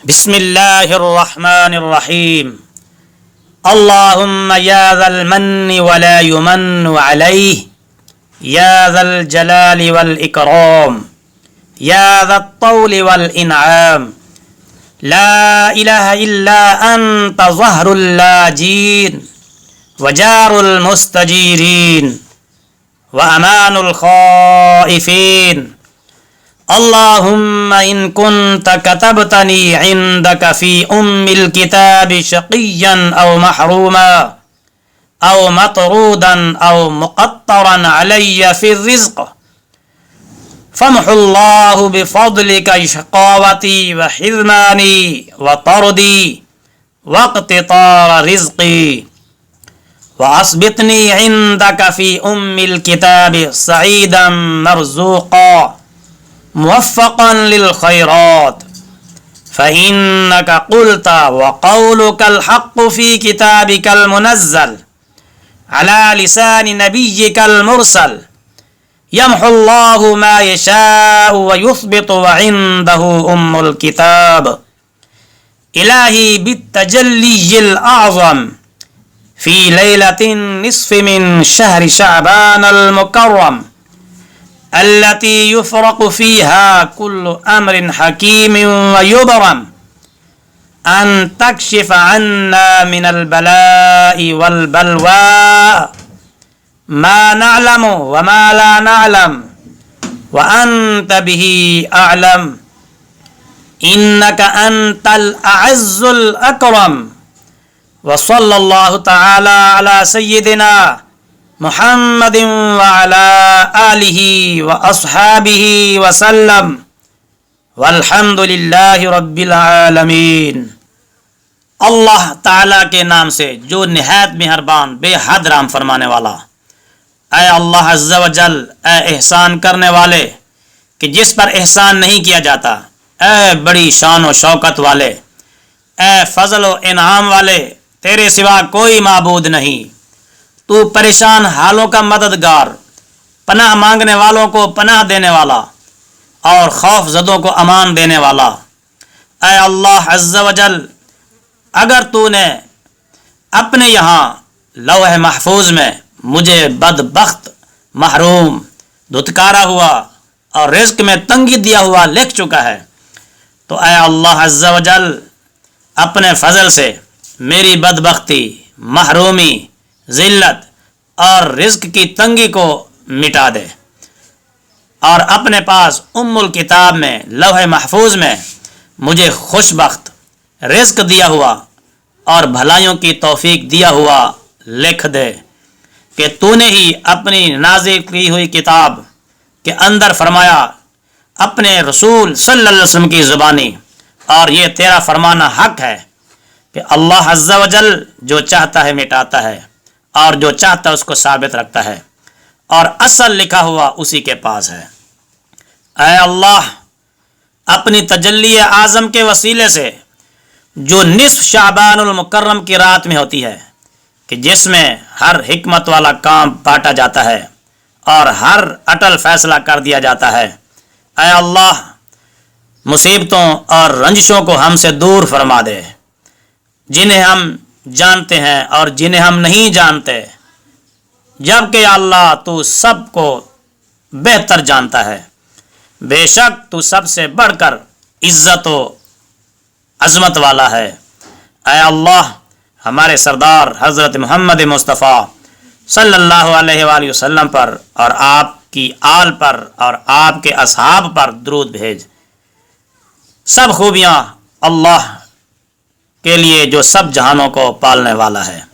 बिस्मिल्लाहिर्रहमानिर्रहीम। अल्लाहुम्मा या ज़ल मन्नि वला युमन्नु अलैहि या ज़ल जलाली वल इकराम या ज़त तौली वल इनआम ला इलाहा इल्ला अंता ज़हरुल लाजीन व जारुल मुस्तजीरीन व अमानुल खाइफीन। अल्लाहुम्मा इन कुन्त कतबतनी इंदक फी उम्मिल किताबि शक़िय्यन औ महरूमा औ मतरूदन औ मुक़त्तरन अलय्य फी रिज़्क़ फमहुल्लाहु बिफ़ज़लिका शक़ावती व हिज़मानी व तरदी वक़्तितार रिज़्क़ी व अस्बितनी इंदक फी उम्मिल किताबि सईदन मरज़ूक़ा मुवफ़्फ़क़न लिल खैरात फ़इन्नका क़ुल्ता व क़ौलुकल हक़्क़ु फ़ी किताबिकल मुनज़्ज़ल अला लिसानि नबिय्यिकल मुरसल यम्हुल्लाहु मा यशाअु व युस्बितु व इंदहु उम्मुल किताब। इलाही बित्तजल्लिय्यिल आज़म फ़ी लैलतिन निस्फ़ि मिन शहरि शअबानल मुकर्रम अल्लती युफ़रक़ु फ़ीहा कुल्लु अम्रिन हकीमिन व युबरम अन तक्शिफ़ अन्ना मिनल बलाइ वल बलवा मा नअलमु व मा ला नअलम व अन्त बिही अअलम इन्नका अंतल अअज़्ज़ुल अकरम। व सल्लल्लाहु तआला अला सय्यिदिना मुहम्मदिन व अला आलिहि व अस्हाबिहि व सल्लम वल्हम्दुलिल्लाहि रब्बिल आलमीन। अल्लाह ताला के नाम से जो निहायत मेहरबान बेहद रहम फरमाने वाला। ऐ अल्लाह अज़्ज़ा व जल, ऐ एहसान करने वाले कि जिस पर एहसान नहीं किया जाता, ऐ बड़ी शान व शौकत वाले, ऐ फजल व इनाम वाले, तेरे सिवा कोई माबूद नहीं। तू परेशान हालों का मददगार, पनाह मांगने वालों को पनाह देने वाला और खौफजदों को अमान देने वाला। ऐ अल्लाह अज़्ज़ा व जल, अगर तूने अपने यहाँ लौह महफूज में मुझे बदबख्त, महरूम, धुतकारा हुआ और रिज़्क में तंगी दिया हुआ लिख चुका है, तो ऐ अल्लाह अज़्ज़ा व जल अपने फजल से मेरी बदबख्ती, महरूमी, ज़िल्लत और रिज़्क की तंगी को मिटा दे और अपने पास उम्मुल किताब में लौह महफूज में मुझे खुशबख्त, रिज़्क दिया हुआ और भलाइयों की तौफीक दिया हुआ लिख दे कि तूने ही अपनी नाज़िल की हुई किताब के अंदर फरमाया अपने रसूल सल्लल्लाहु अलैहि वसल्लम की ज़ुबानी, और ये तेरा फरमाना हक है कि अल्लाह अज़्ज़ा व जल जो चाहता है मिटाता है और जो चाहता है उसको साबित रखता है, और असल लिखा हुआ उसी के पास है। ऐ अल्लाह, अपनी तजल्ली आज़म के वसीले से जो निस्फ़ शाबानुल मुकर्रम की रात में होती है कि जिसमें हर हिकमत वाला काम बांटा जाता है और हर अटल फैसला कर दिया जाता है, ऐ अल्लाह मुसीबतों और रंजिशों को हमसे दूर फरमा दे, जिन्हें हम जानते हैं और जिन्हें हम नहीं जानते, जबकि अल्लाह तू सबको बेहतर जानता है। बेशक तू सबसे बढ़कर इज्जत व अज़मत वाला है। ऐ अल्लाह, हमारे सरदार हज़रत मोहम्मद मुस्तफ़ा सल्लल्लाहु अलैहि वसल्लम पर और आपकी आल पर और आपके असहाब पर दरूद भेज। सब खूबियाँ अल्लाह के लिए जो सब जहानों को पालने वाला है।